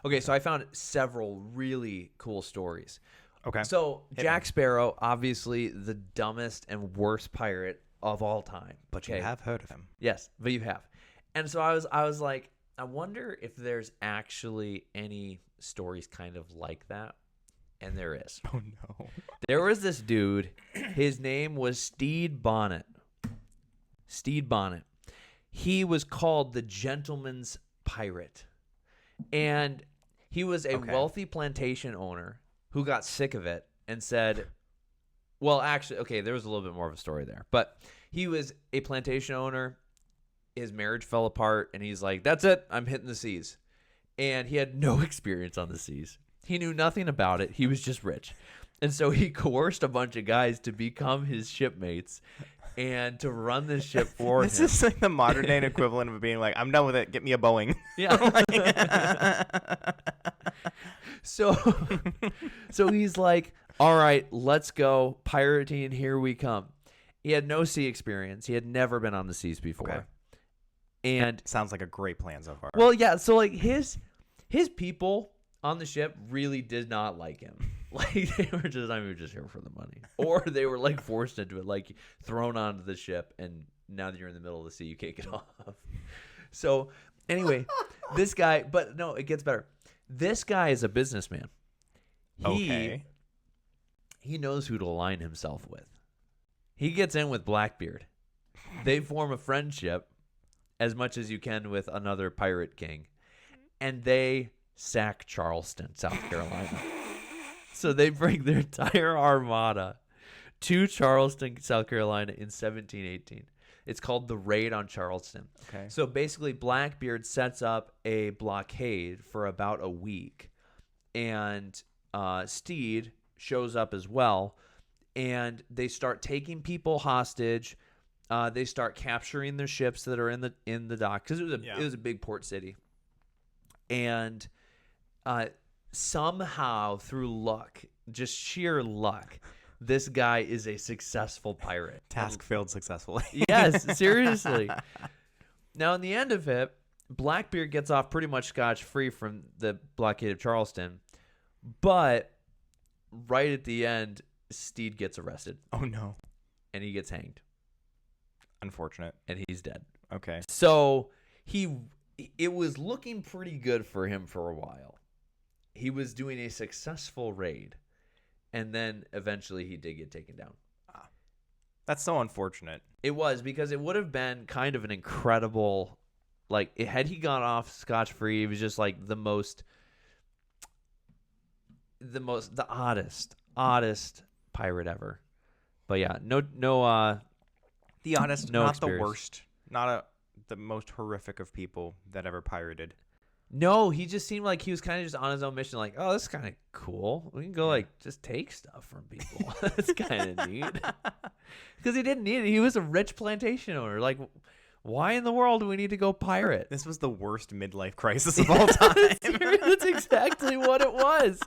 Okay, so I found several really cool stories. Okay. So Hit Jack me. Sparrow, obviously the dumbest and worst pirate of all time. But you Okay? have heard of him. Yes, but you have. And so I was like, I wonder if there's actually any stories kind of like that. And there is. Oh, no. There was this dude. His name was Stede Bonnet. Stede Bonnet. He was called the gentleman's pirate. And he was a wealthy plantation owner who got sick of it and said, well, actually, okay, there was a little bit more of a story there. But he was a plantation owner. His marriage fell apart, and he's like, that's it. I'm hitting the seas. And he had no experience on the seas. He knew nothing about it. He was just rich. And so he coerced a bunch of guys to become his shipmates and to run this ship for This him. is like the modern day equivalent of being like, I'm done with it. Get me a Boeing. Yeah. So he's like, all right, let's go. Pirating, here we come. He had no sea experience. He had never been on the seas before. Okay. And Sounds like a great plan so far. well, yeah, so like his people on the ship really did not like him. Like they were just here for the money. Or they were like forced into it, like thrown onto the ship, and now that you're in the middle of the sea, you can't get off. So anyway, this guy, but no, it gets better. This guy is a businessman. Okay. He knows who to align himself with. He gets in with Blackbeard. They form a friendship as much as you can with another pirate king. And they sack Charleston, South Carolina. So they bring their entire armada to Charleston, South Carolina in 1718. It's called the Raid on Charleston. Okay. So basically, Blackbeard sets up a blockade for about a week. And Stede shows up as well. And they start taking people hostage. They start capturing their ships that are in the dock, because it was a big port city. And somehow, through luck, just sheer luck, this guy is a successful pirate. Task failed successfully. Yes, seriously. Now, in the end of it, Blackbeard gets off pretty much scotch-free from the blockade of Charleston. But right at the end, Stede gets arrested. Oh, no. And he gets hanged. Unfortunate. And he's dead. Okay. So it was looking pretty good for him for a while. He was doing a successful raid. And then eventually he did get taken down. That's so unfortunate. It was, because it would have been kind of an incredible, like, had he gone off scotch-free, it was just like the oddest pirate ever. But yeah, no, The honest, no not experience. the worst, not the most horrific of people that ever pirated. No, he just seemed like he was kind of just on his own mission, like, oh, this is kind of cool. We can go, like, just take stuff from people. That's kind of neat. Because he didn't need it. He was a rich plantation owner. Like, why in the world do we need to go pirate? This was the worst midlife crisis of all time. That's exactly what it was.